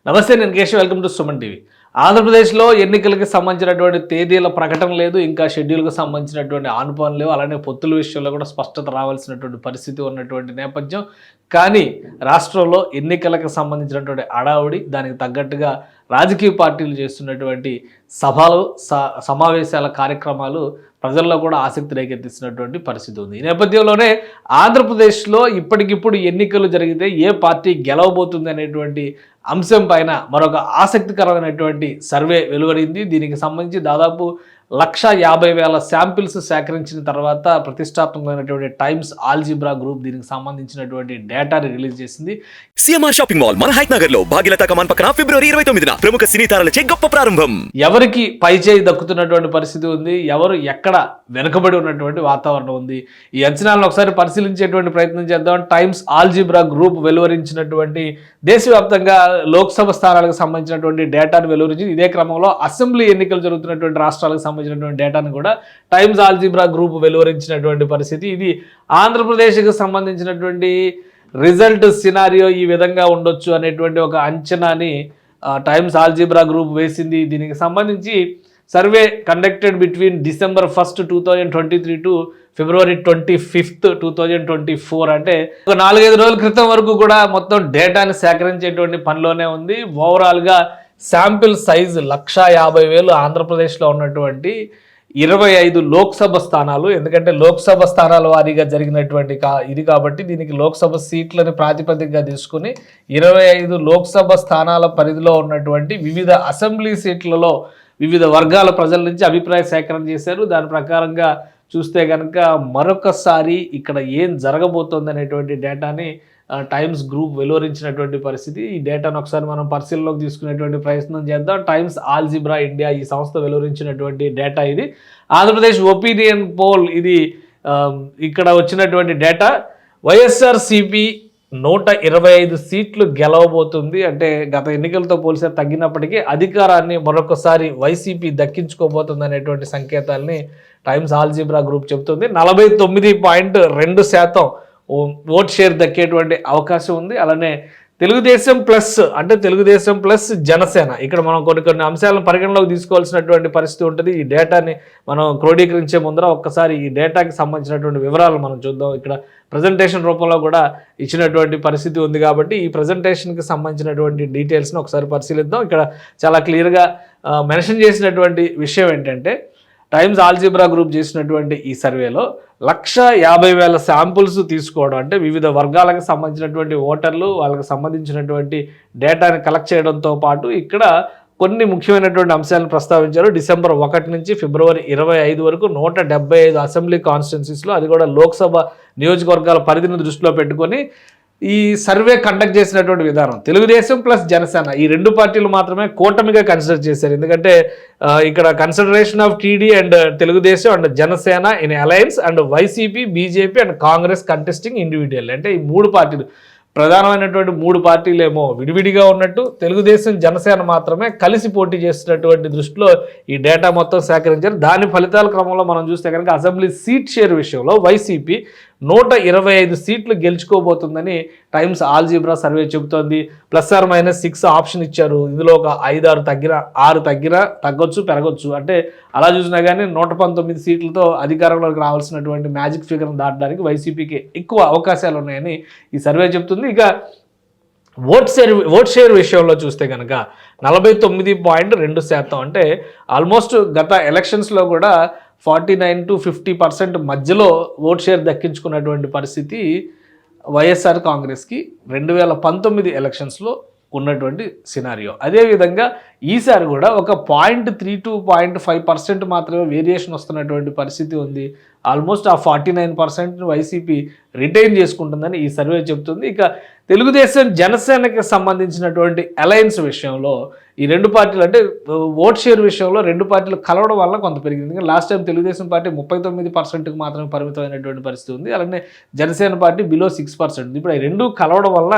నమస్తే, నేను Keshav. Welcome to Suman TV. ఆంధ్రప్రదేశ్లో ఎన్నికలకు సంబంధించినటువంటి తేదీల ప్రకటన లేదు, ఇంకా షెడ్యూల్కి సంబంధించినటువంటి ఆనుపాలు లేవు. అలానే పొత్తుల విషయంలో కూడా స్పష్టత రావాల్సినటువంటి పరిస్థితి ఉన్నటువంటి నేపథ్యం. కానీ రాష్ట్రంలో ఎన్నికలకు సంబంధించినటువంటి అడావుడి, దానికి తగ్గట్టుగా రాజకీయ పార్టీలు చేస్తున్నటువంటి సభలు, సమావేశాల కార్యక్రమాలు ప్రజల్లో కూడా ఆసక్తి రేకెత్తిస్తున్నటువంటి పరిస్థితి ఉంది. ఈ నేపథ్యంలోనే ఆంధ్రప్రదేశ్లో ఇప్పటికిప్పుడు ఎన్నికలు జరిగితే ఏ పార్టీ గెలవబోతుంది అనేటువంటి అంశం పైన మరొక ఆసక్తికరమైనటువంటి సర్వే వెలువడింది. దీనికి సంబంధించి దాదాపు 1,50,000 శాంపిల్స్ సేకరించిన తర్వాత ప్రతిష్టాత్మకమైనటువంటి టైమ్స్ ఆల్జిబ్రా గ్రూప్ దీనికి సంబంధించినటువంటి డేటాని రిలీజ్ చేసింది. సిఎంఆర్ షాపింగ్ మాల్ మన హైట్ నగర్ లో భాగ్యలతా కమాన్ పక్కన ఫిబ్రవరి 29న ప్రముఖ సినీ తారలచే గొప్ప ప్రారంభం. ఎవరికి పైచేయి దక్కుతున్నటువంటి పరిస్థితి ఉంది, ఎవరు ఎక్కడ వెనుకబడి ఉన్నటువంటి వాతావరణం ఉంది, ఈ అంచనాలను ఒకసారి పరిశీలించేటువంటి ప్రయత్నం చేద్దాం. టైమ్స్ ఆల్జిబ్రా గ్రూప్ వెలువరించినటువంటి దేశవ్యాప్తంగా లోక్సభ స్థానాలకు సంబంధించినటువంటి డేటాను వెలువరించింది. ఇదే క్రమంలో అసెంబ్లీ ఎన్నికలు జరుగుతున్నటువంటి రాష్ట్రాలకు సంబంధించినటువంటి డేటాను కూడా టైమ్స్ ఆల్జిబ్రా గ్రూప్ వెలువరించినటువంటి పరిస్థితి. ఇది ఆంధ్రప్రదేశ్కి సంబంధించినటువంటి రిజల్ట్ సినారియో ఈ విధంగా ఉండొచ్చు అనేటువంటి ఒక అంచనాని టైమ్స్ ఆల్జిబ్రా గ్రూప్ వేసింది. దీనికి సంబంధించి survey conducted between December 1st, 2023 to February 25th, 2024. అంటే ఒక 4-5 రోజుల క్రితం వరకు కూడా మొత్తం డేటాని సేకరించేటువంటి పనిలోనే ఉంది. ఓవరాల్గా శాంపిల్ సైజ్ 1,50,000 ఆంధ్రప్రదేశ్లో ఉన్నటువంటి 25 లోక్సభ స్థానాలు. ఎందుకంటే లోక్సభ స్థానాల వారీగా జరిగినటువంటి ఇది కాబట్టి దీనికి లోక్సభ సీట్లని ప్రాతిపదికగా తీసుకుని 25 లోక్సభ స్థానాల పరిధిలో ఉన్నటువంటి వివిధ అసెంబ్లీ సీట్లలో వివిధ వర్గాల ప్రజల నుంచి అభిప్రాయ సేకరణ చేశారు. దాని ప్రకారంగా చూస్తే కనుక మరొకసారి ఇక్కడ ఏం జరగబోతోంది అనేటువంటి డేటాని టైమ్స్ గ్రూప్ వెలువరించినటువంటి పరిస్థితి. ఈ డేటాను ఒకసారి మనం పరిశీలనలోకి తీసుకునేటువంటి ప్రయత్నం చేద్దాం. టైమ్స్ ఆల్జిబ్రా ఇండియా ఈ సంస్థ వెలువరించినటువంటి డేటా ఇది. ఆంధ్రప్రదేశ్ ఒపీనియన్ పోల్ ఇది ఇక్కడ వచ్చినటువంటి డేటా. వైఎస్ఆర్సీపీ 125 సీట్లు గెలవబోతుంది. అంటే గత ఎన్నికలతో పోలిస్తే తగ్గినప్పటికీ అధికారాన్ని మరొకసారి వైసీపీ దక్కించుకోబోతుంది అనేటువంటి సంకేతాలని టైమ్స్ ఆల్జిబ్రా గ్రూప్ చెబుతుంది. 49.2% ఓట్ షేర్ దక్కేటువంటి అవకాశం ఉంది. అలానే తెలుగుదేశం ప్లస్ జనసేన, ఇక్కడ మనం కొన్ని అంశాలను పరిగణలోకి తీసుకోవాల్సినటువంటి పరిస్థితి ఉంటుంది. ఈ డేటాని మనం క్రోడీకరించే ముందర ఒక్కసారి ఈ డేటాకి సంబంధించినటువంటి వివరాలు మనం చూద్దాం. ఇక్కడ ప్రజెంటేషన్ రూపంలో కూడా ఇచ్చినటువంటి పరిస్థితి ఉంది కాబట్టి ఈ ప్రజెంటేషన్కి సంబంధించినటువంటి డీటెయిల్స్ని ఒకసారి పరిశీలిద్దాం. ఇక్కడ చాలా క్లియర్గా మెన్షన్ చేసినటువంటి విషయం ఏంటంటే టైమ్స్ ఆల్జిబ్రా గ్రూప్ చేసినటువంటి ఈ సర్వేలో 1,50,000 శాంపుల్స్ తీసుకోవడం, అంటే వివిధ వర్గాలకు సంబంధించినటువంటి ఓటర్లు వాళ్ళకి సంబంధించినటువంటి డేటాని కలెక్ట్ చేయడంతో పాటు ఇక్కడ కొన్ని ముఖ్యమైనటువంటి అంశాలను ప్రస్తావించారు. December 1 నుంచి February 25 వరకు 175 అసెంబ్లీ కాన్స్టిట్యున్సీస్లో, అది కూడా లోక్సభ నియోజకవర్గాల పరిధిని దృష్టిలో పెట్టుకొని ఈ సర్వే కండక్ట్ చేసినటువంటి విధానం. తెలుగుదేశం ప్లస్ జనసేన ఈ రెండు పార్టీలు మాత్రమే కూటమిగా కన్సిడర్ చేశారు. ఎందుకంటే ఇక్కడ consideration of TD and Telugu Desam and Janasena in alliance and YCP, BJP and Congress contesting individual. అంటే ఈ మూడు పార్టీలు, ప్రధానమైనటువంటి మూడు పార్టీలేమో విడివిడిగా ఉన్నట్టు, తెలుగుదేశం జనసేన మాత్రమే కలిసి పోటీ చేస్తున్నటువంటి దృష్టిలో ఈ డేటా మొత్తం సేకరించారు. దాని ఫలితాల క్రమంలో మనం చూస్తే కనుక అసెంబ్లీ సీట్ షేర్ విషయంలో వైసీపీ 125 సీట్లు గెలుచుకోబోతుందని టైమ్స్ ఆల్జిబ్రా సర్వే చెబుతోంది. +/- 6 ఆప్షన్ ఇచ్చారు. ఇందులో ఒక 5-6 తగ్గినా, 6 తగ్గినా తగ్గొచ్చు, పెరగొచ్చు. అంటే అలా చూసినా కానీ 119 సీట్లతో అధికారంలోకి రావాల్సినటువంటి మ్యాజిక్ ఫిగర్ను దాటడానికి వైసీపీకి ఎక్కువ అవకాశాలు ఉన్నాయని ఈ సర్వే చెబుతుంది. ఇక ఓట్ షేర్ విషయంలో చూస్తే కనుక 49.2%, అంటే ఆల్మోస్ట్ గత ఎలక్షన్స్లో కూడా 49 to 50% మధ్యలో ఓట్ షేర్ దక్కించుకున్నటువంటి పరిస్థితి వైఎస్ఆర్ కాంగ్రెస్కి 2019 ఎలక్షన్స్లో ఉన్నటువంటి సినారియో. అదేవిధంగా ఈసారి కూడా ఒక 0.3 to 0.5% మాత్రమే వేరియేషన్ వస్తున్నటువంటి పరిస్థితి ఉంది. ఆల్మోస్ట్ ఆ 49% వైసీపీ రిటైన్ చేసుకుంటుందని ఈ సర్వే చెబుతుంది. ఇక తెలుగుదేశం జనసేనకి సంబంధించినటువంటి అలయన్స్ విషయంలో ఈ రెండు పార్టీలు, అంటే ఓట్ షేర్ విషయంలో రెండు పార్టీలు కలవడం వల్ల కొంత పెరిగింది. లాస్ట్ టైం తెలుగుదేశం పార్టీ 39%కి మాత్రమే పరిమితమైనటువంటి పరిస్థితి ఉంది. అలానే జనసేన పార్టీ బిలో 6%. ఇప్పుడు ఈ రెండు కలవడం వల్ల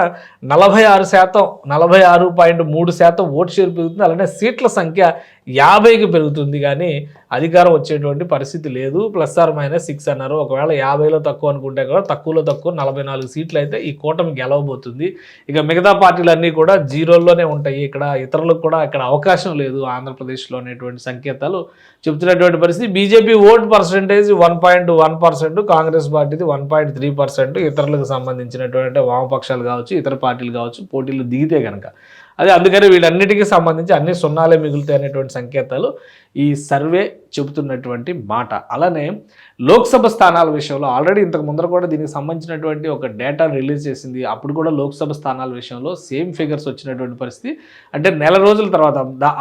46%, 46.3% ఓట్ షేర్ పెరుగుతుంది. అలానే సీట్ల సంఖ్య 50కి పెరుగుతుంది కానీ అధికారం వచ్చేటువంటి పరిస్థితి లేదు. +/- 6 అన్నారు. ఒకవేళ 50లో తక్కువ అనుకుంటే కూడా తక్కువలో తక్కువ 44 సీట్లు అయితే ఈ కూటమి గెలవబోతుంది. ఇక మిగతా పార్టీలన్నీ కూడా జీరోల్లోనే ఉంటాయి. ఇక్కడ ఇతరులకు కూడా ఇక్కడ అవకాశం లేదు ఆంధ్రప్రదేశ్లో అనేటువంటి సంకేతాలు చెబుతున్నటువంటి పరిస్థితి. బీజేపీ ఓట్ పర్సెంటేజ్ 1.1%, కాంగ్రెస్ పార్టీది 1.3%. ఇతరులకు సంబంధించినటువంటి వామపక్షాలు కావచ్చు, ఇతర పార్టీలు కావచ్చు పోటీలు దిగితే కనుక అందుకని వీటన్నిటికీ సంబంధించి అన్ని సున్నాలే మిగులుతాయి అనేటువంటి సంకేతాలు ఈ సర్వే చెబుతున్నటువంటి మాట. అలానే లోక్సభ స్థానాల విషయంలో ఆల్రెడీ ఇంతకు ముందర కూడా దీనికి సంబంధించినటువంటి ఒక డేటా రిలీజ్ చేసింది. అప్పుడు కూడా లోక్సభ స్థానాల విషయంలో సేమ్ ఫిగర్స్ వచ్చినటువంటి పరిస్థితి. అంటే నెల రోజుల తర్వాత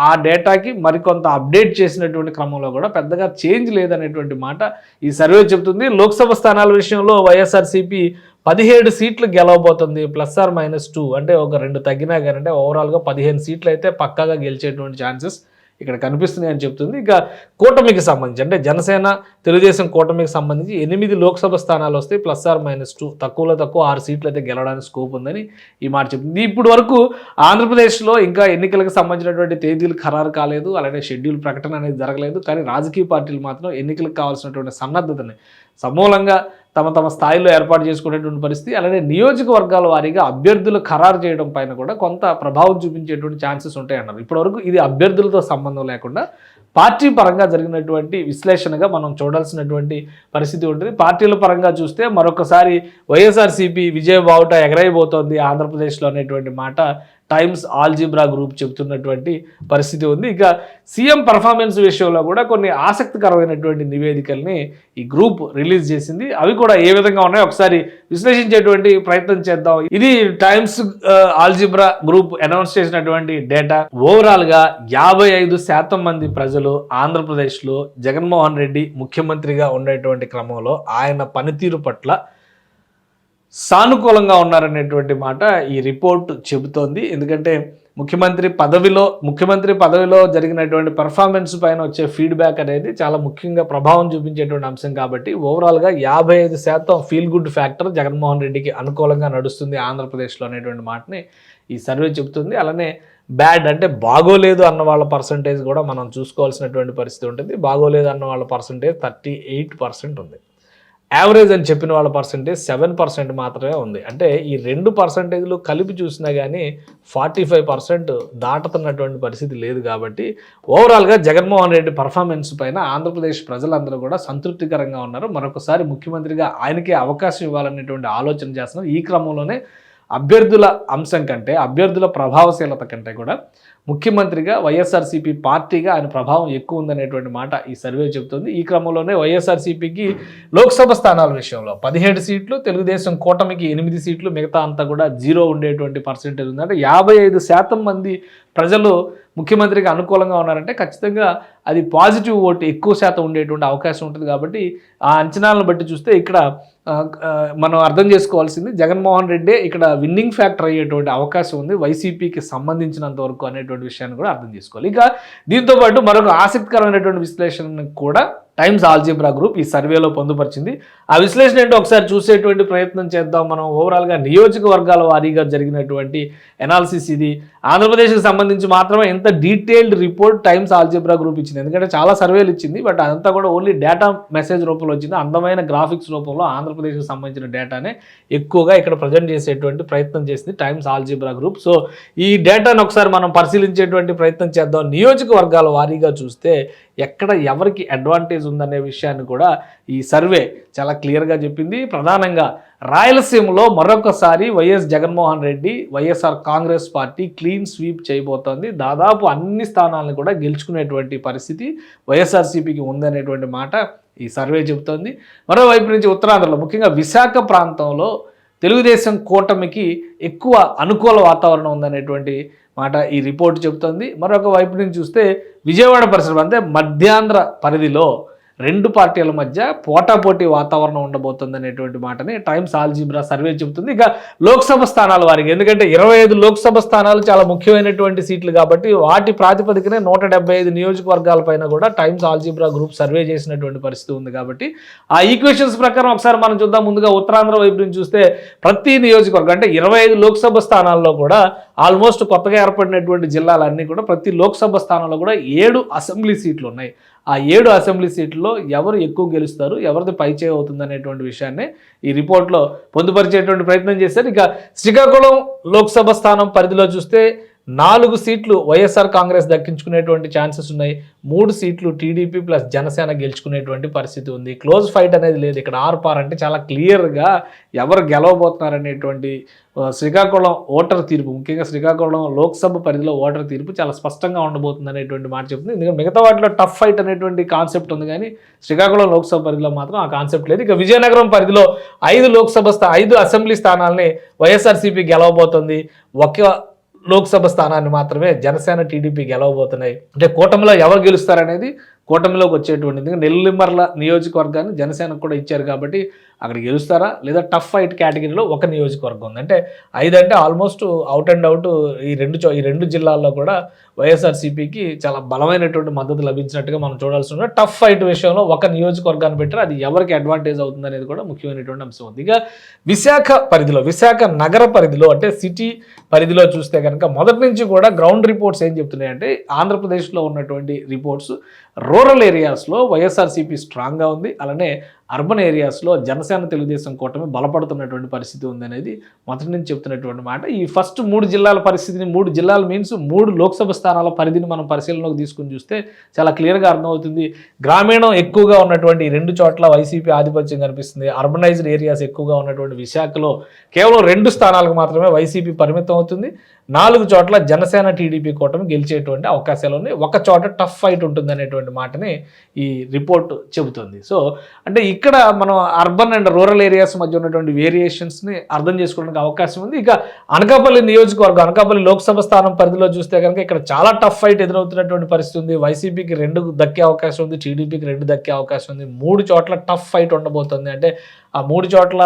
ఆ డేటాకి మరికొంత అప్డేట్ చేసినటువంటి క్రమంలో కూడా పెద్దగా చేంజ్ లేదనేటువంటి మాట ఈ సర్వే చెబుతుంది. లోక్సభ స్థానాల విషయంలో వైఎస్ఆర్సీపీ 17 సీట్లు గెలవబోతుంది, +/- 2. అంటే ఒక 2 తగ్గినా కానీ అంటే ఓవరాల్గా 15 సీట్లు అయితే పక్కాగా గెలిచేటువంటి ఛాన్సెస్ ఇక్కడ కనిపిస్తున్నాయి అని చెప్తుంది. ఇక కూటమికి సంబంధించి అంటే జనసేన తెలుగుదేశం కూటమికి సంబంధించి 8 లోక్సభ స్థానాలు వస్తాయి, +/- 2. తక్కువలో తక్కువ 6 సీట్లు అయితే గెలవడానికి స్కోప్ ఉందని ఈ మాట చెప్తుంది. ఇప్పుడు వరకు ఆంధ్రప్రదేశ్లో ఇంకా ఎన్నికలకు సంబంధించినటువంటి తేదీలు ఖరారు కాలేదు, అలాగే షెడ్యూల్ ప్రకటన అనేది జరగలేదు. కానీ రాజకీయ పార్టీలు మాత్రం ఎన్నికలకు కావాల్సినటువంటి సన్నద్ధతని సమూలంగా తమ స్థాయిలో ఏర్పాటు చేసుకునేటువంటి పరిస్థితి. అలాగే నియోజకవర్గాల వారీగా అభ్యర్థులు ఖరారు చేయడం పైన కూడా కొంత ప్రభావం చూపించేటువంటి ఛాన్సెస్ ఉంటాయన్నారు. ఇప్పటివరకు ఇది అభ్యర్థులతో సంబంధం లేకుండా పార్టీ పరంగా జరిగినటువంటి విశ్లేషణగా మనం చూడాల్సినటువంటి పరిస్థితి ఉంటుంది. పార్టీల పరంగా చూస్తే మరొకసారి వైఎస్ఆర్సీపీ విజయ బావుట ఎగరైపోతోంది ఆంధ్రప్రదేశ్లో అనేటువంటి మాట టైమ్స్ ఆల్జిబ్రా గ్రూప్ చెబుతున్నటువంటి పరిస్థితి ఉంది. ఇక సీఎం పర్ఫార్మెన్స్ విషయంలో కూడా కొన్ని ఆసక్తికరమైనటువంటి నివేదికల్ని ఈ గ్రూప్ రిలీజ్ చేసింది. అవి కూడా ఏ విధంగా ఉన్నాయో ఒకసారి విశ్లేషించేటువంటి ప్రయత్నం చేద్దాం. ఇది టైమ్స్ ఆల్జిబ్రా గ్రూప్ అనౌన్స్ చేసినటువంటి డేటా. ఓవరాల్గా 55% మంది ప్రజలు ఆంధ్రప్రదేశ్లో జగన్మోహన్ రెడ్డి ముఖ్యమంత్రిగా ఉండేటువంటి క్రమంలో ఆయన పనితీరు పట్ల సానుకూలంగా ఉన్నారనేటువంటి మాట ఈ రిపోర్ట్ చెబుతోంది. ఎందుకంటే ముఖ్యమంత్రి పదవిలో జరిగినటువంటి పెర్ఫార్మెన్స్ పైన వచ్చే ఫీడ్బ్యాక్ అనేది చాలా ముఖ్యంగా ప్రభావం చూపించేటువంటి అంశం కాబట్టి ఓవరాల్గా 55% ఫీల్ గుడ్ ఫ్యాక్టర్ జగన్మోహన్ రెడ్డికి అనుకూలంగా నడుస్తుంది ఆంధ్రప్రదేశ్లో అనేటువంటి మాటని ఈ సర్వే చెబుతుంది. అలానే బ్యాడ్ అంటే బాగోలేదు అన్న వాళ్ళ పర్సంటేజ్ కూడా మనం చూసుకోవాల్సినటువంటి పరిస్థితి ఉంటుంది. బాగోలేదు అన్న వాళ్ళ పర్సంటేజ్ 38% ఉంది. యావరేజ్ అని చెప్పిన వాళ్ళ పర్సంటేజ్ 7% మాత్రమే ఉంది. అంటే ఈ 2% కలిపి చూసినా కానీ 45% దాటుతున్నటువంటి పరిస్థితి లేదు. కాబట్టి ఓవరాల్గా జగన్మోహన్ రెడ్డి పర్ఫార్మెన్స్ పైన ఆంధ్రప్రదేశ్ ప్రజలందరూ కూడా సంతృప్తికరంగా ఉన్నారు. మరొకసారి ముఖ్యమంత్రిగా ఆయనకే అవకాశం ఇవ్వాలనేటువంటి ఆలోచన చేస్తున్నారు. ఈ క్రమంలోనే అభ్యర్థుల అంశం కంటే అభ్యర్థుల ప్రభావశీలత కంటే కూడా ముఖ్యమంత్రిగా వైఎస్ఆర్సీపీ పార్టీగా ఆయన ప్రభావం ఎక్కువ ఉందనేటువంటి మాట ఈ సర్వే చెబుతుంది. ఈ క్రమంలోనే వైఎస్ఆర్సీపీకి లోక్సభ స్థానాల విషయంలో 17 సీట్లు, తెలుగుదేశం కూటమికి 8 సీట్లు, మిగతా అంతా కూడా 0 ఉండేటువంటి పర్సెంటేజ్ ఉంది. అంటే 55% మంది ప్రజలు ముఖ్యమంత్రికి అనుకూలంగా ఉన్నారంటే ఖచ్చితంగా అది పాజిటివ్ ఓటు ఎక్కువ శాతం ఉండేటువంటి అవకాశం ఉంటుంది. కాబట్టి ఆ అంచనాలను బట్టి చూస్తే ఇక్కడ మనం అర్థం చేసుకోవాల్సింది జగన్మోహన్ రెడ్డి ఇక్కడ విన్నింగ్ ఫ్యాక్టర్ అయ్యేటువంటి అవకాశం ఉంది వైసీపీకి సంబంధించినంత వరకు అనేటువంటి విషయాన్ని కూడా అర్థం చేసుకోవాలి. ఇక దీంతో పాటు మరొక ఆసక్తికరమైనటువంటి విశ్లేషణ కూడా టైమ్స్ ఆల్జిబ్రా గ్రూప్ ఈ సర్వేలో పొందుపరిచింది. ఆ విశ్లేషణ ఏంటో ఒకసారి చూసేటువంటి ప్రయత్నం చేద్దాం. మనం ఓవరాల్గా నియోజకవర్గాల వారీగా జరిగినటువంటి ఎనాలిసిస్ ఇది. ఆంధ్రప్రదేశ్కి సంబంధించి మాత్రమే ఎంత detailed report times algebra group ఇచ్చింది. ఎందుకంటే చాలా సర్వేలు ఇచ్చింది, బట్ అదంతా కూడా ఓన్లీ డేటా మెసేజ్ రూపంలో వచ్చింది. అందమైన గ్రాఫిక్స్ రూపంలో ఆంధ్రప్రదేశ్కి సంబంధించిన డేటానే ఎక్కువగా ఇక్కడ ప్రజెంట్ చేసేటువంటి ప్రయత్నం చేసింది టైమ్స్ ఆల్జిబ్రా గ్రూప్. సో ఈ డేటాను ఒకసారి మనం పరిశీలించేటువంటి ప్రయత్నం చేద్దాం. నియోజకవర్గాల వారీగా చూస్తే ఎక్కడ ఎవరికి అడ్వాంటేజ్ ఉందనే విషయాన్ని కూడా ఈ సర్వే చాలా క్లియర్గా చెప్పింది. ప్రధానంగా రాయలసీమలో మరొకసారి YS Jaganmohan Reddy YSR Congress party clean sweep చేయబోతోంది. దాదాపు అన్ని స్థానాలను కూడా గెలుచుకునేటువంటి పరిస్థితి వైఎస్ఆర్సీపీకి ఉందనేటువంటి మాట ఈ సర్వే చెబుతోంది. మరోవైపు నుంచి ఉత్తరాంధ్రలో ముఖ్యంగా విశాఖ ప్రాంతంలో తెలుగుదేశం కూటమికి ఎక్కువ అనుకూల వాతావరణం ఉందనేటువంటి మాట ఈ రిపోర్ట్ చెబుతోంది. మరొక వైపు నుంచి చూస్తే విజయవాడ పరిసరం అంటే మధ్యాంధ్ర పరిధిలో రెండు పార్టీల మధ్య పోటాపోటీ వాతావరణం ఉండబోతుంది అనేటువంటి మాటని టైమ్స్ ఆల్జీబ్రా సర్వే చెబుతుంది. ఇక లోక్సభ స్థానాల వారికి, ఎందుకంటే 25 లోక్సభ స్థానాలు చాలా ముఖ్యమైనటువంటి సీట్లు కాబట్టి వాటి ప్రాతిపదికనే 175 నియోజకవర్గాల పైన కూడా టైమ్స్ ఆల్జీబ్రా గ్రూప్ సర్వే చేసినటువంటి పరిస్థితి ఉంది. కాబట్టి ఆ ఈక్వేషన్స్ ప్రకారం ఒకసారి మనం చూద్దాం. ముందుగా ఉత్తరాంధ్ర వైపు నుంచి చూస్తే ప్రతి నియోజకవర్గం అంటే 25 లోక్సభ స్థానాల్లో కూడా ఆల్మోస్ట్ కొత్తగా ఏర్పడినటువంటి జిల్లాలన్నీ కూడా ప్రతి లోక్సభ స్థానంలో కూడా 7 అసెంబ్లీ సీట్లు ఉన్నాయి. ఆ 7 అసెంబ్లీ సీట్లలో ఎవరు ఎక్కువ గెలుస్తారు, ఎవరిది పైచేయి అవుతుంది అనేటువంటి విషయాన్ని ఈ రిపోర్ట్లో పొందుపరిచేటువంటి ప్రయత్నం చేశారు. ఇక శ్రీకాకుళం లోక్సభ స్థానం పరిధిలో చూస్తే 4 సీట్లు వైఎస్ఆర్ కాంగ్రెస్ దక్కించుకునేటువంటి ఛాన్సెస్ ఉన్నాయి. 3 సీట్లు టీడీపీ ప్లస్ జనసేన గెలుచుకునేటువంటి పరిస్థితి ఉంది. క్లోజ్ ఫైట్ అనేది లేదు ఇక్కడ. ఆర్పార్ అంటే చాలా క్లియర్గా ఎవరు గెలవబోతున్నారనేటువంటి శ్రీకాకుళం ఓటర్ తీర్పు, ముఖ్యంగా శ్రీకాకుళం లోక్సభ పరిధిలో ఓటర్ తీర్పు చాలా స్పష్టంగా ఉండబోతుంది అనేటువంటి మాట చెప్తుంది. ఎందుకంటే మిగతా వాటిలో టఫ్ ఫైట్ అనేటువంటి కాన్సెప్ట్ ఉంది, కానీ శ్రీకాకుళం లోక్సభ పరిధిలో మాత్రం ఆ కాన్సెప్ట్ లేదు. ఇక విజయనగరం పరిధిలో 5 అసెంబ్లీ స్థానాలని వైఎస్ఆర్సీపీ గెలవబోతుంది. ఒక లోక్సభ స్థానాన్ని మాత్రమే జనసేన టీడీపీ గెలవబోతున్నాయి. అంటే కూటమిలో ఎవరు గెలుస్తారనేది కూటమిలోకి వచ్చేటువంటిది. నెల్లిమర్ల నియోజకవర్గాన్ని జనసేనకు కూడా ఇచ్చారు కాబట్టి అక్కడ గెలుస్తారా లేదా టఫ్ ఫైట్ కేటగిరీలో ఒక నియోజకవర్గం ఉంది. అంటే 5 అంటే ఆల్మోస్ట్ అవుట్ అండ్ అవుట్ ఈ రెండు జిల్లాల్లో కూడా వైఎస్ఆర్సీపీకి చాలా బలమైనటువంటి మద్దతు లభించినట్టుగా మనం చూడాల్సి ఉంది. టఫ్ ఫైట్ విషయంలో ఒక నియోజకవర్గాన్ని పెట్టారు, అది ఎవరికి అడ్వాంటేజ్ అవుతుంది అనేది కూడా ముఖ్యమైనటువంటి అంశం ఉంది. ఇక విశాఖ నగర పరిధిలో అంటే సిటీ పరిధిలో చూస్తే కనుక మొదటి నుంచి కూడా గ్రౌండ్ రిపోర్ట్స్ ఏం చెప్తున్నాయంటే ఆంధ్రప్రదేశ్లో ఉన్నటువంటి రిపోర్ట్స్ రూరల్ ఏరియాస్లో వైఎస్ఆర్సీపీ స్ట్రాంగ్గా ఉంది, అలానే అర్బన్ ఏరియాస్లో జనసేన తెలుగుదేశం కూటమి బలపడుతున్నటువంటి పరిస్థితి ఉంది అనేది మొదటి నుంచి చెప్తున్నటువంటి మాట. ఈ ఫస్ట్ 3 జిల్లాల పరిస్థితిని, 3 జిల్లాలు మీన్స్ 3 లోక్సభ స్థానాల పరిధిని మనం పరిశీలనలోకి తీసుకుని చూస్తే చాలా క్లియర్గా అర్థమవుతుంది. గ్రామీణం ఎక్కువగా ఉన్నటువంటి 2 చోట్ల వైసీపీ ఆధిపత్యం కనిపిస్తుంది. అర్బనైజ్డ్ ఏరియాస్ ఎక్కువగా ఉన్నటువంటి విశాఖలో కేవలం 2 స్థానాలకు మాత్రమే వైసీపీ పరిమితం అవుతుంది. 4 చోట్ల జనసేన టీడీపీ కూటమి గెలిచేటువంటి అవకాశాలు ఉన్నాయి. ఒక చోట టఫ్ ఫైట్ ఉంటుంది అనేటువంటి మాటని ఈ రిపోర్ట్ చెబుతుంది. సో అంటే ఇక్కడ మనం అర్బన్ అండ్ రూరల్ ఏరియాస్ మధ్య ఉన్నటువంటి వేరియేషన్స్ని అర్థం చేసుకోవడానికి అవకాశం ఉంది. ఇక అనకాపల్లి నియోజకవర్గం, అనకాపల్లి లోక్సభ స్థానం పరిధిలో చూస్తే కనుక ఇక్కడ చాలా టఫ్ ఫైట్ ఎదురవుతున్నటువంటి పరిస్థితి ఉంది. వైసీపీకి 2 దక్కే అవకాశం ఉంది, టీడీపీకి 2 దక్కే అవకాశం ఉంది. 3 చోట్ల టఫ్ ఫైట్ ఉండబోతుంది. అంటే ఆ 3 చోట్ల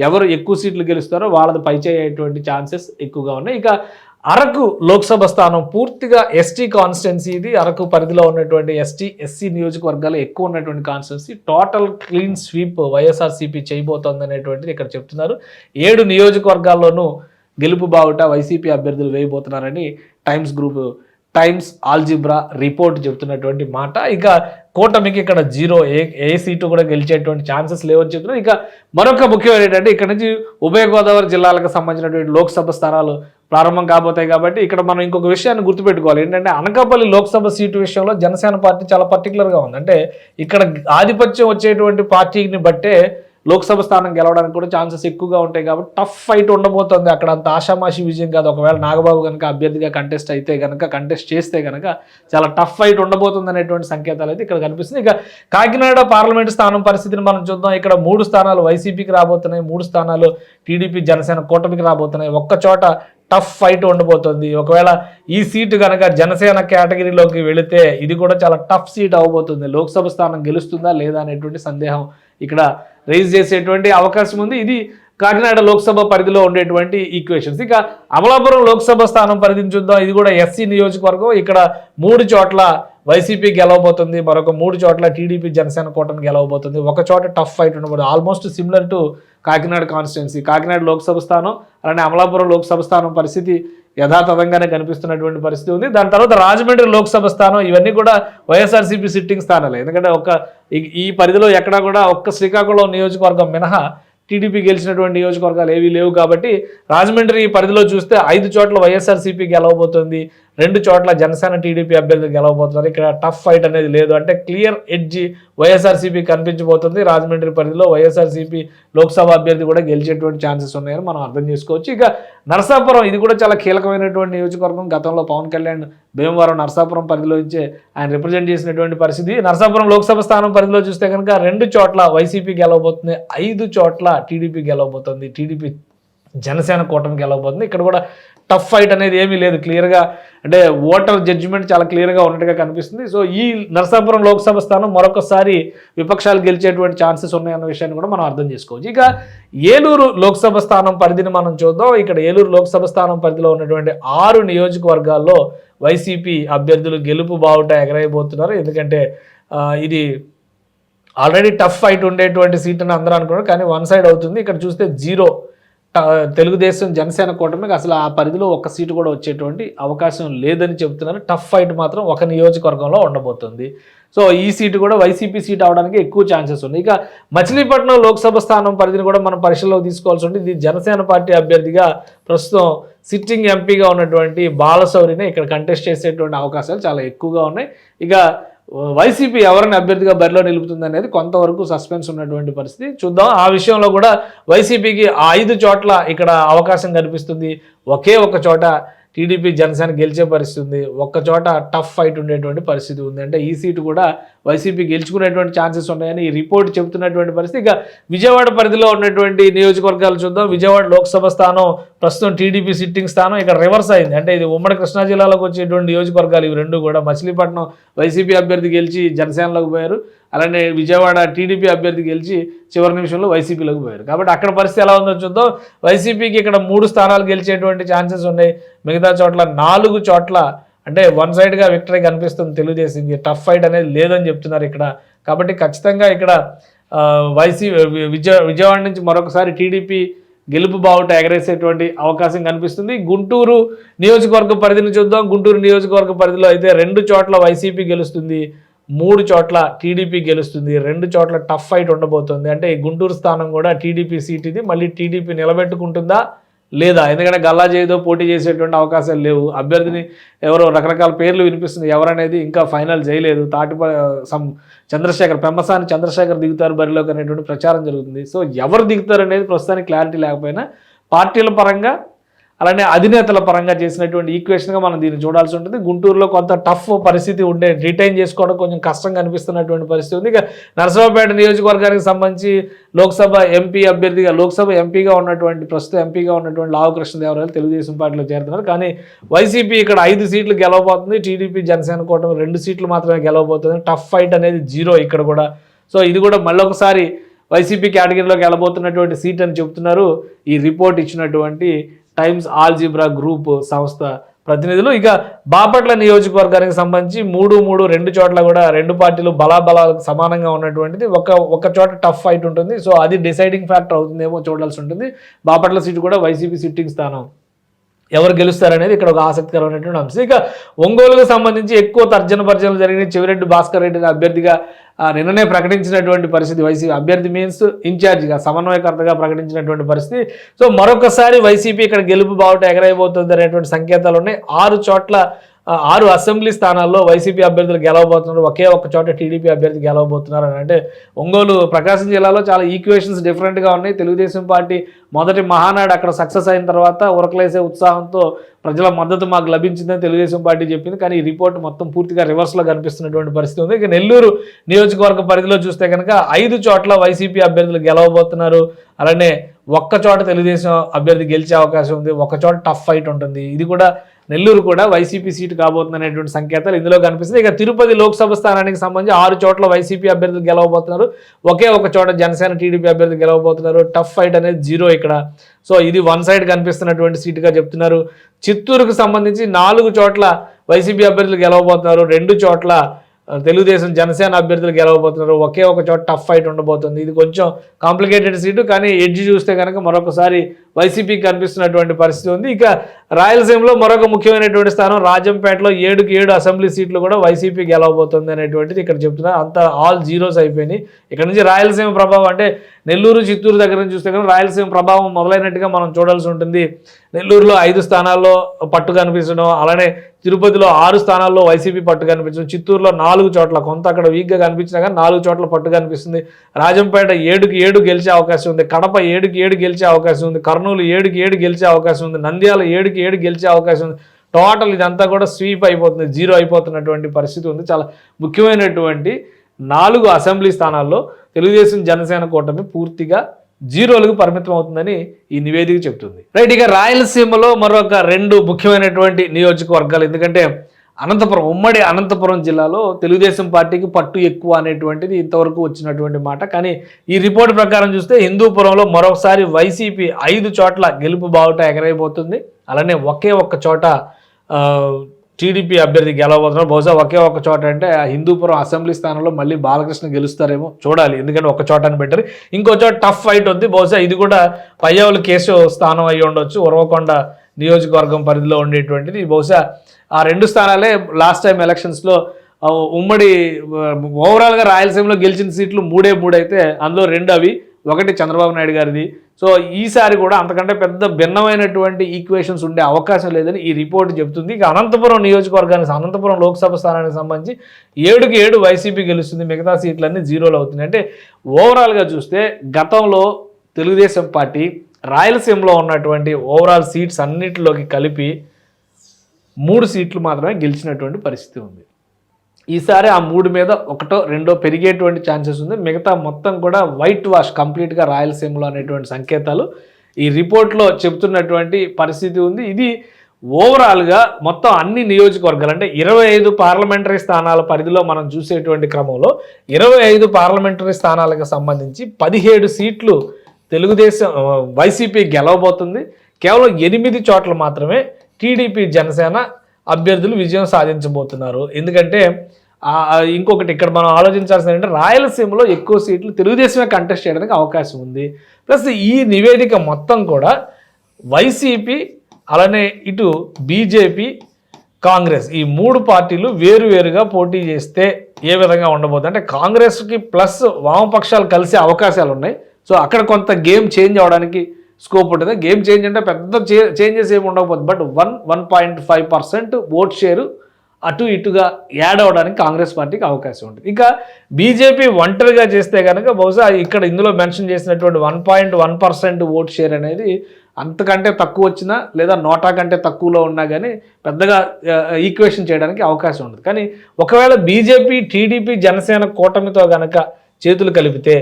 ఎవరు ఎక్కువ సీట్లు గెలుస్తారో వాళ్ళది పైచేయేటువంటి ఛాన్సెస్ ఎక్కువగా ఉన్నాయి. ఇక అరకు లోక్సభ స్థానం పూర్తిగా ఎస్టీ కాన్స్టిట్యున్సీ. ఇది అరకు పరిధిలో ఉన్నటువంటి ఎస్సీ నియోజకవర్గాలు ఎక్కువ ఉన్నటువంటి constituency. Total clean sweep YSRCP చేయబోతోంది అనేటువంటిది ఇక్కడ చెప్తున్నారు. 7 నియోజకవర్గాల్లోనూ గెలుపు బావుట వైసీపీ అభ్యర్థులు వేయబోతున్నారని టైమ్స్ ఆల్జిబ్రా రిపోర్ట్ చెప్తున్నటువంటి మాట. ఇక కూటమికి ఇక్కడ 0, ఏ సీటు కూడా గెలిచేటువంటి ఛాన్సెస్ లేవని చెప్తున్నారు. ఇక మరొక ముఖ్యమైన ఏంటంటే ఇక్కడ నుంచి ఉభయ గోదావరి జిల్లాలకు సంబంధించినటువంటి లోక్సభ స్థానాలు ప్రారంభం కాబోతాయి. కాబట్టి ఇక్కడ మనం ఇంకొక విషయాన్ని గుర్తుపెట్టుకోవాలి. ఏంటంటే అనకాపల్లి లోక్సభ సీటు విషయంలో జనసేన పార్టీ చాలా పర్టికులర్గా ఉంది. అంటే ఇక్కడ ఆధిపత్యం వచ్చేటువంటి పార్టీని బట్టే లోక్సభ స్థానం గెలవడానికి కూడా ఛాన్సెస్ ఎక్కువగా ఉంటాయి. కాబట్టి టఫ్ ఫైట్ ఉండబోతుంది. అక్కడ అంత ఆషామాషి విజయం కాదు. ఒకవేళ నాగబాబు కనుక అభ్యర్థిగా కంటెస్ట్ చేస్తే కనుక చాలా టఫ్ ఫైట్ ఉండబోతుంది అనేటువంటి సంకేతాలు అయితే ఇక్కడ కనిపిస్తుంది. ఇక కాకినాడ పార్లమెంటు స్థానం పరిస్థితిని మనం చూద్దాం. ఇక్కడ 3 స్థానాలు వైసీపీకి రాబోతున్నాయి, 3 స్థానాలు టీడీపీ జనసేన కూటమికి రాబోతున్నాయి. ఒక్క చోట టఫ్ ఫైట్ ఉండబోతుంది. ఒకవేళ ఈ సీటు కనుక జనసేన కేటగిరీలోకి వెళితే ఇది కూడా చాలా టఫ్ సీట్ అవబోతుంది. లోక్సభ స్థానం గెలుస్తుందా లేదా అనేటువంటి సందేహం ఇక్కడ రైజ్ చేసేటువంటి అవకాశం ఉంది. ఇది కాకినాడ లోక్సభ పరిధిలో ఉండేటువంటి ఈక్వేషన్స్. ఇక అమలాపురం లోక్సభ స్థానం పరిధిని చూద్దాం. ఇది కూడా ఎస్సీ నియోజకవర్గం. ఇక్కడ 3 చోట్ల వైసీపీ గెలవబోతుంది, మరొక 3 చోట్ల టీడీపీ జనసేన కూటమి గెలవబోతుంది. ఒక చోట టఫ్ ఫైట్ ఉండబోతుంది. Almost similar to Kakinada constituency. Kakinada Lok Sabha స్థానం అలానే అమలాపురం లోక్సభ స్థానం పరిస్థితి యథాతథంగానే కనిపిస్తున్నటువంటి పరిస్థితి ఉంది. దాని తర్వాత రాజమండ్రి లోక్సభ స్థానం, ఇవన్నీ కూడా వైఎస్ఆర్సీపీ సిట్టింగ్ స్థానాలే. ఎందుకంటే ఈ పరిధిలో ఎక్కడా కూడా ఒక్క శ్రీకాకుళం నియోజకవర్గం మినహా టీడీపీ గెలిచినటువంటి నియోజకవర్గాలు ఏవీ లేవు. కాబట్టి రాజమండ్రి పరిధిలో చూస్తే 5 చోట్ల వైఎస్ఆర్సీపీ గెలవబోతుంది, 2 చోట్ల జనసేన టీడీపీ అభ్యర్థులు గెలవబోతున్నారు. ఇక్కడ టఫ్ ఫైట్ అనేది లేదు. అంటే క్లియర్ ఎడ్జ్ వైఎస్ఆర్సీపీ కనిపించబోతుంది. రాజమండ్రి పరిధిలో వైఎస్ఆర్సీపీ లోక్సభ అభ్యర్థి కూడా గెలిచేటువంటి ఛాన్సెస్ ఉన్నాయని మనం అర్థం చేసుకోవచ్చు. ఇక నరసాపురం, ఇది కూడా చాలా కీలకమైనటువంటి నియోజకవర్గం. గతంలో పవన్ కళ్యాణ్ భీమవరం నరసాపురం పరిధిలో ఇచ్చే ఆయన రిప్రజెంట్ చేసినటువంటి పరిస్థితి. నరసాపురం లోక్సభ స్థానం పరిధిలో చూస్తే కనుక 2 చోట్ల వైసీపీ గెలవబోతుంది, 5 చోట్ల టీడీపీ గెలవబోతుంది. టీడీపీ జనసేన కూటమికి వెళ్ళబోతుంది. ఇక్కడ కూడా టఫ్ ఫైట్ అనేది ఏమీ లేదు, క్లియర్గా అంటే ఓటర్ జడ్జిమెంట్ చాలా క్లియర్గా ఉన్నట్టుగా కనిపిస్తుంది. సో ఈ నరసాపురం లోక్సభ స్థానం మరొకసారి విపక్షాలు గెలిచేటువంటి ఛాన్సెస్ ఉన్నాయన్న విషయాన్ని కూడా మనం అర్థం చేసుకోవచ్చు. ఇక ఏలూరు లోక్సభ స్థానం పరిధిని మనం చూద్దాం. ఇక్కడ ఏలూరు లోక్సభ స్థానం పరిధిలో ఉన్నటువంటి 6 నియోజకవర్గాల్లో వైసీపీ అభ్యర్థులు గెలుపు బావుట ఎగరైపోతున్నారు. ఎందుకంటే ఇది ఆల్రెడీ టఫ్ ఫైట్ ఉండేటువంటి సీట్ అని అందరూ అనుకున్నారు, కానీ వన్ సైడ్ అవుతుంది. ఇక్కడ చూస్తే 0 తెలుగుదేశం జనసేన కూటమికి అసలు ఆ పరిధిలో ఒక్క సీటు కూడా వచ్చేటువంటి అవకాశం లేదని చెబుతున్నారు. టఫ్ ఫైట్ మాత్రం ఒక నియోజకవర్గంలో ఉండబోతుంది. సో ఈ సీటు కూడా వైసీపీ సీట్ అవడానికి ఎక్కువ ఛాన్సెస్ ఉన్నాయి. ఇక మచిలీపట్నం లోక్సభ స్థానం పరిధిని కూడా మనం పరిశీలనలోకి తీసుకోవాల్సి ఉంటుంది. ఇది జనసేన పార్టీ అభ్యర్థిగా ప్రస్తుతం సిట్టింగ్ ఎంపీగా ఉన్నటువంటి బాలశౌరిని ఇక్కడ కంటెస్ట్ చేసేటువంటి అవకాశాలు చాలా ఎక్కువగా ఉన్నాయి. ఇక వైసీపీ ఎవరిని అభ్యర్థిగా బరిలో నిలుపుతుంది అనేది కొంతవరకు సస్పెన్స్ ఉన్నటువంటి పరిస్థితి. చూద్దాం. ఆ విషయంలో కూడా వైసీపీకి 5 చోట్ల ఇక్కడ అవకాశం కనిపిస్తుంది. ఒకే ఒక చోట టీడీపీ జనసేన గెలిచే పరిస్థితి ఉంది, ఒక్క చోట టఫ్ ఫైట్ ఉండేటువంటి పరిస్థితి ఉంది. అంటే ఈ సీటు కూడా వైసీపీ గెలుచుకునేటువంటి ఛాన్సెస్ ఉన్నాయని ఈ రిపోర్ట్ చెబుతున్నటువంటి పరిస్థితి. ఇక విజయవాడ పరిధిలో ఉన్నటువంటి నియోజకవర్గాలు చూద్దాం. విజయవాడ లోక్సభ స్థానం ప్రస్తుతం టీడీపీ సిట్టింగ్ స్థానం ఇక్కడ రివర్స్ అయింది. అంటే ఇది ఉమ్మడి కృష్ణా జిల్లాలోకి వచ్చేటువంటి నియోజకవర్గాలు ఇవి రెండు కూడా. మచిలీపట్నం వైసీపీ అభ్యర్థి గెలిచి జనసేనలోకి పోయారు, అలానే విజయవాడ టీడీపీ అభ్యర్థి గెలిచి చివరి నిమిషంలో వైసీపీలోకి పోయారు. కాబట్టి అక్కడ పరిస్థితి ఎలా ఉందో చూద్దాం. వైసీపీకి ఇక్కడ 3 స్థానాలు గెలిచేటువంటి ఛాన్సెస్ ఉన్నాయి. మిగతా చోట్ల 4 చోట్ల అంటే వన్ సైడ్గా విక్టరీ కనిపిస్తుంది తెలుగుదేశంకి. టఫ్ ఫైట్ అనేది లేదని చెప్తున్నారు ఇక్కడ. కాబట్టి ఖచ్చితంగా ఇక్కడ విజయవాడ నుంచి మరొకసారి టీడీపీ గెలుపు బావుట ఎగరేసేటువంటి అవకాశం కనిపిస్తుంది. గుంటూరు నియోజకవర్గ పరిధిని చూద్దాం. గుంటూరు నియోజకవర్గ పరిధిలో అయితే 2 చోట్ల వైసీపీ గెలుస్తుంది, 3 చోట్ల టీడీపీ గెలుస్తుంది, 2 చోట్ల టఫ్ ఫైట్ ఉండబోతుంది. అంటే ఈ గుంటూరు స్థానం కూడా టీడీపీ సీట్ ఇది. మళ్ళీ టీడీపీ నిలబెట్టుకుంటుందా లేదా, ఎందుకంటే గల్లా జయతో పోటీ చేసేటువంటి అవకాశాలు లేవు. అభ్యర్థిని ఎవరో రకరకాల పేర్లు వినిపిస్తుంది, ఎవరనేది ఇంకా ఫైనల్ చేయలేదు. పెమ్మసాని చంద్రశేఖర్ దిగుతారు బరిలోకి అనేటువంటి ప్రచారం జరుగుతుంది. సో ఎవరు దిగుతారు అనేది ప్రస్తుతానికి క్లారిటీ లేకపోయినా పార్టీల పరంగా అలానే అధినేతల పరంగా చేసినటువంటి ఈక్వేషన్గా మనం దీన్ని చూడాల్సి ఉంటుంది. గుంటూరులో కొంత టఫ్ పరిస్థితి ఉండే, రిటైన్ చేసుకోవడం కొంచెం కష్టంగా అనిపిస్తున్నటువంటి పరిస్థితి ఉంది. ఇక నరసరావుపేట నియోజకవర్గానికి సంబంధించి లోక్సభ ఎంపీగా ఉన్నటువంటి ప్రస్తుత ఎంపీగా ఉన్నటువంటి లావు కృష్ణదేవరాయలు తెలుగుదేశం పార్టీలో చేరుతున్నారు. కానీ వైసీపీ ఇక్కడ 5 సీట్లు గెలవబోతుంది, టీడీపీ జనసేన కూటమి 2 సీట్లు మాత్రమే గెలవబోతుంది. టఫ్ ఫైట్ అనేది 0 ఇక్కడ కూడా. సో ఇది కూడా మళ్ళొకసారి వైసీపీ కేటగిరీలోకి వెళ్ళబోతున్నటువంటి సీట్ అని చెబుతున్నారు ఈ రిపోర్ట్ ఇచ్చినటువంటి టైమ్స్ ఆల్జీబ్రా గ్రూప్ సంస్థ ప్రతినిధులు. ఇక బాపట్ల నియోజకవర్గానికి సంబంధించి 3-2 చోట్ల కూడా 2 పార్టీలు బలాబలాలకు సమానంగా ఉన్నటువంటిది. ఒక చోట టఫ్ ఫైట్ ఉంటుంది. సో అది డిసైడింగ్ ఫ్యాక్టర్ అవుతుందేమో చూడాల్సి ఉంటుంది. బాపట్ల సీటు కూడా వైసీపీ సిట్టింగ్ స్థానం. ఎవరు గెలుస్తారనేది ఇక్కడ ఒక ఆసక్తికరమైనటువంటి అంశం. ఇక ఒంగోలుకు సంబంధించి ఎక్కువ తర్జనభర్జనలు జరిగిన చెవిరెడ్డి భాస్కర్ రెడ్డిని అభ్యర్థిగా నిన్ననే ప్రకటించినటువంటి పరిస్థితి. వైసీపీ అభ్యర్థి మీన్స్ ఇన్ఛార్జిగా సమన్వయకర్తగా ప్రకటించినటువంటి పరిస్థితి. సో మరొకసారి వైసీపీ ఇక్కడ గెలుపు బావుట ఎగరైపోతుంది అనేటువంటి సంకేతాలు ఉన్నాయి. 6 అసెంబ్లీ స్థానాల్లో వైసీపీ అభ్యర్థులు గెలవబోతున్నారు, ఒకే ఒక్క చోట టీడీపీ అభ్యర్థి గెలవబోతున్నారు అని. అంటే ఒంగోలు ప్రకాశం జిల్లాలో చాలా ఈక్వేషన్స్ డిఫరెంట్గా ఉన్నాయి. తెలుగుదేశం పార్టీ మొదటి మహానాడు అక్కడ సక్సెస్ అయిన తర్వాత ఉరకలేసే ఉత్సాహంతో ప్రజల మద్దతు మాకు లభించిందని తెలుగుదేశం పార్టీ చెప్పింది. కానీ ఈ రిపోర్ట్ మొత్తం పూర్తిగా రివర్స్లో కనిపిస్తున్నటువంటి పరిస్థితి ఉంది. ఇక నెల్లూరు నియోజకవర్గ పరిధిలో చూస్తే కనుక 5 చోట్ల వైసీపీ అభ్యర్థులు గెలవబోతున్నారు, అలానే ఒక్క చోట తెలుగుదేశం అభ్యర్థి గెలిచే అవకాశం ఉంది, ఒక చోట టఫ్ ఫైట్ ఉంటుంది. ఇది కూడా నెల్లూరు కూడా వైసీపీ సీటు కాబోతుంది అనేటువంటి సంకేతాలు ఇందులో కనిపిస్తుంది. ఇక తిరుపతి లోక్సభ స్థానానికి సంబంధించి 6 చోట్ల వైసీపీ అభ్యర్థులు గెలవబోతున్నారు, ఒకే ఒక చోట జనసేన టీడీపీ అభ్యర్థులు గెలవబోతున్నారు. టఫ్ ఫైట్ అనేది 0 ఇక్కడ. సో ఇది వన్ సైడ్ కనిపిస్తున్నటువంటి సీటుగా చెప్తున్నారు. చిత్తూరుకు సంబంధించి 4 చోట్ల వైసీపీ అభ్యర్థులు గెలవబోతున్నారు, 2 చోట్ల తెలుగుదేశం జనసేన అభ్యర్థులు గెలవబోతున్నారు, ఒకే ఒక చోట టఫ్ ఫైట్ ఉండబోతుంది. ఇది కొంచెం కాంప్లికేటెడ్ సీటు, కానీ ఎడ్జ్ చూస్తే కనుక మరొకసారి వైసీపీకి కనిపిస్తున్నటువంటి పరిస్థితి ఉంది. ఇక రాయలసీమలో మరొక ముఖ్యమైనటువంటి స్థానం రాజంపేటలో 7 అసెంబ్లీ సీట్లు కూడా వైసీపీ గెలవబోతుంది అనేటువంటిది ఇక్కడ చెప్తున్నారు. అంతా ఆల్ జీరోస్ అయిపోయినాయి. ఇక్కడ నుంచి రాయలసీమ ప్రభావం అంటే నెల్లూరు చిత్తూరు దగ్గర నుంచి చూస్తే కనుక రాయలసీమ ప్రభావం మొదలైనట్టుగా మనం చూడాల్సి ఉంటుంది. నెల్లూరులో 5 స్థానాల్లో పట్టు కనిపించడం, అలానే తిరుపతిలో 6 స్థానాల్లో వైసీపీ పట్టు కనిపించడం, చిత్తూరులో 4 చోట్ల కొంత అక్కడ వీక్గా కనిపించినా కానీ 4 చోట్ల పట్టు కనిపిస్తుంది. రాజంపేట 7 గెలిచే అవకాశం ఉంది, కడప 7 గెలిచే అవకాశం ఉంది, కర్నూలు 7 గెలిచే అవకాశం ఉంది, నంద్యాల 7 గెలిచే అవకాశం ఉంది. టోటల్ ఇదంతా కూడా స్వీప్ అయిపోతుంది, 0 అయిపోతున్నటువంటి పరిస్థితి ఉంది. చాలా ముఖ్యమైనటువంటి 4 అసెంబ్లీ స్థానాల్లో తెలుగుదేశం జనసేన కూటమి పూర్తిగా జీరోలకు పరిమితం అవుతుందని ఈ నివేదిక చెప్తుంది. రైట్, ఇక రాయలసీమలో మరొక 2 ముఖ్యమైనటువంటి నియోజకవర్గాలు, ఎందుకంటే అనంతపురం, ఉమ్మడి అనంతపురం జిల్లాలో తెలుగుదేశం పార్టీకి పట్టు ఎక్కువ అనేటువంటిది ఇంతవరకు వచ్చినటువంటి మాట. కానీ ఈ రిపోర్ట్ ప్రకారం చూస్తే హిందూపురంలో మరొకసారి వైసీపీ 5 చోట్ల గెలుపు బావుట ఎగరైపోతుంది. అలానే ఒకే ఒక్క చోట టీడీపీ అభ్యర్థి గెలవబోతున్నారు. బహుశా ఒకే ఒక్క చోట అంటే ఆ హిందూపురం అసెంబ్లీ స్థానంలో మళ్ళీ బాలకృష్ణ గెలుస్తారేమో చూడాలి, ఎందుకంటే ఒక చోట అని పెట్టారు. ఇంకో చోట టఫ్ ఫైట్ ఉంది. బహుశా ఇది కూడా పయ్యావుల కేసు స్థానం అయ్యి ఉండొచ్చు, ఉరవకొండ నియోజకవర్గం పరిధిలో ఉండేటువంటిది. బహుశా ఆ 2 స్థానాలే లాస్ట్ టైం ఎలక్షన్స్లో ఉమ్మడి ఓవరాల్గా రాయలసీమలో గెలిచిన సీట్లు 3 అయితే అందులో 2 అవి, ఒకటి చంద్రబాబు నాయుడు గారిది. సో ఈసారి కూడా అంతకంటే పెద్ద భిన్నమైనటువంటి ఈక్వేషన్స్ ఉండే అవకాశం లేదని ఈ రిపోర్ట్ చెబుతుంది. ఇక అనంతపురం నియోజకవర్గానికి, అనంతపురం లోక్సభ స్థానానికి సంబంధించి 7కి 7 వైసీపీ గెలుస్తుంది, మిగతా సీట్లన్నీ జీరోలు అవుతున్నాయి. అంటే ఓవరాల్గా చూస్తే గతంలో తెలుగుదేశం పార్టీ రాయలసీమలో ఉన్నటువంటి ఓవరాల్ సీట్స్ అన్నిటిలోకి కలిపి 3 సీట్లు మాత్రమే గెలిచినటువంటి పరిస్థితి ఉంది. ఈసారి ఆ 3 మీద 1, 2 పెరిగేటువంటి ఛాన్సెస్ ఉంది. మిగతా మొత్తం కూడా వైట్ వాష్ కంప్లీట్గా రాయలసీమలో అనేటువంటి సంకేతాలు ఈ రిపోర్ట్లో చెబుతున్నటువంటి పరిస్థితి ఉంది. ఇది ఓవరాల్గా మొత్తం అన్ని నియోజకవర్గాలు, అంటే 25 పార్లమెంటరీ స్థానాల పరిధిలో మనం చూసేటువంటి క్రమంలో 25 పార్లమెంటరీ స్థానాలకు సంబంధించి 17 సీట్లు తెలుగుదేశం వైసీపీ గెలవబోతుంది. కేవలం 8 చోట్ల మాత్రమే టీడీపీ జనసేన అభ్యర్థులు విజయం సాధించబోతున్నారు. ఎందుకంటే ఇంకొకటి ఇక్కడ మనం ఆలోచించాల్సింది ఏంటంటే రాయలసీమలో ఎక్కువ సీట్లు తెలుగుదేశమే కంటెస్ట్ చేయడానికి అవకాశం ఉంది. ప్లస్ ఈ నివేదిక మొత్తం కూడా వైసీపీ అలానే ఇటు బీజేపీ కాంగ్రెస్ ఈ 3 పార్టీలు వేరువేరుగా పోటీ చేస్తే ఏ విధంగా ఉండబోతుంది అంటే కాంగ్రెస్కి ప్లస్ వామపక్షాలు కలిసే అవకాశాలు ఉన్నాయి. సో అక్కడ కొంత గేమ్ చేంజ్ అవడానికి స్కోప్ ఉంటుంది. గేమ్ చేంజ్ అంటే పెద్ద చేంజెస్ ఏమి ఉండకపోతుంది, బట్ 1.5% ఓట్ షేరు అటు ఇటుగా యాడ్ అవ్వడానికి కాంగ్రెస్ పార్టీకి అవకాశం ఉంటుంది. ఇక బీజేపీ ఒంటరిగా చేస్తే కనుక బహుశా ఇక్కడ ఇందులో మెన్షన్ చేసినటువంటి 1.1% ఓట్ షేర్ అనేది అంతకంటే తక్కువ వచ్చినా లేదా నోటా కంటే తక్కువలో ఉన్నా కానీ పెద్దగా ఈక్వేషన్ చేయడానికి అవకాశం ఉంటుంది. కానీ ఒకవేళ బీజేపీ టీడీపీ జనసేన కూటమితో కనుక చేతులు కలిపితే,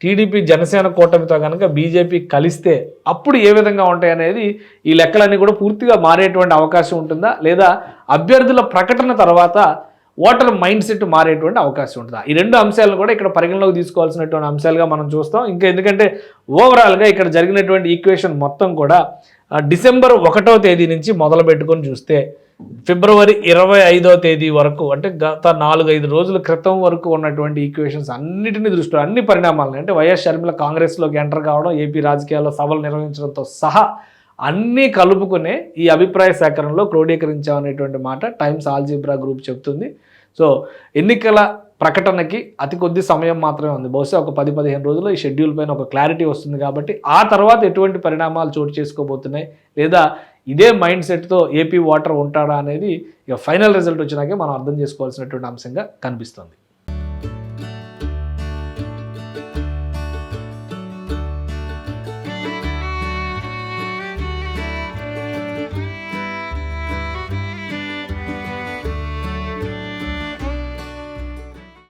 టీడీపీ జనసేన కూటమితో కనుక బీజేపీ కలిస్తే అప్పుడు ఏ విధంగా ఉంటాయి అనేది ఈ లెక్కలన్నీ కూడా పూర్తిగా మారేటువంటి అవకాశం ఉంటుందా, లేదా అభ్యర్థుల ప్రకటన తర్వాత ఓటర్ మైండ్ సెట్ మారేటువంటి అవకాశం ఉంటుందా? ఈ 2 అంశాలను కూడా ఇక్కడ పరిగణలోకి తీసుకోవాల్సినటువంటి అంశాలుగా మనం చూస్తాం. ఇంకా ఎందుకంటే ఓవరాల్గా ఇక్కడ జరిగినటువంటి ఈక్వేషన్ మొత్తం కూడా డిసెంబర్ 1వ తేదీ నుంచి మొదలు పెట్టుకొని చూస్తే ఫిబ్రవరి 25వ తేదీ వరకు, అంటే గత 4-5 రోజుల క్రితం వరకు ఉన్నటువంటి ఈక్వేషన్స్ అన్నిటిని దృష్టిలో అన్ని పరిణామాలను, అంటే వైఎస్ షర్మిల కాంగ్రెస్లోకి ఎంటర్ కావడం, ఏపీ రాజకీయాల్లో సభలు నిర్వహించడంతో సహా అన్నీ కలుపుకునే ఈ అభిప్రాయ సేకరణలో క్రోడీకరించామనేటువంటి మాట టైమ్స్ ఆల్జీబ్రా గ్రూప్ చెప్తుంది. సో ఎన్నికల ప్రకటనకి అతి కొద్ది సమయం మాత్రమే ఉంది. బహుశా ఒక 10-15 రోజుల్లో ఈ షెడ్యూల్ పైన ఒక క్లారిటీ వస్తుంది. కాబట్టి ఆ తర్వాత ఎటువంటి పరిణామాలు చోటు చేసుకోబోతున్నాయి, లేదా ఇదే మైండ్ సెట్తో ఏపీ ఓటర్ ఉంటాడా అనేది ఇక ఫైనల్ రిజల్ట్ వచ్చినాకే మనం అర్థం చేసుకోవాల్సినటువంటి అంశంగా కనిపిస్తుంది.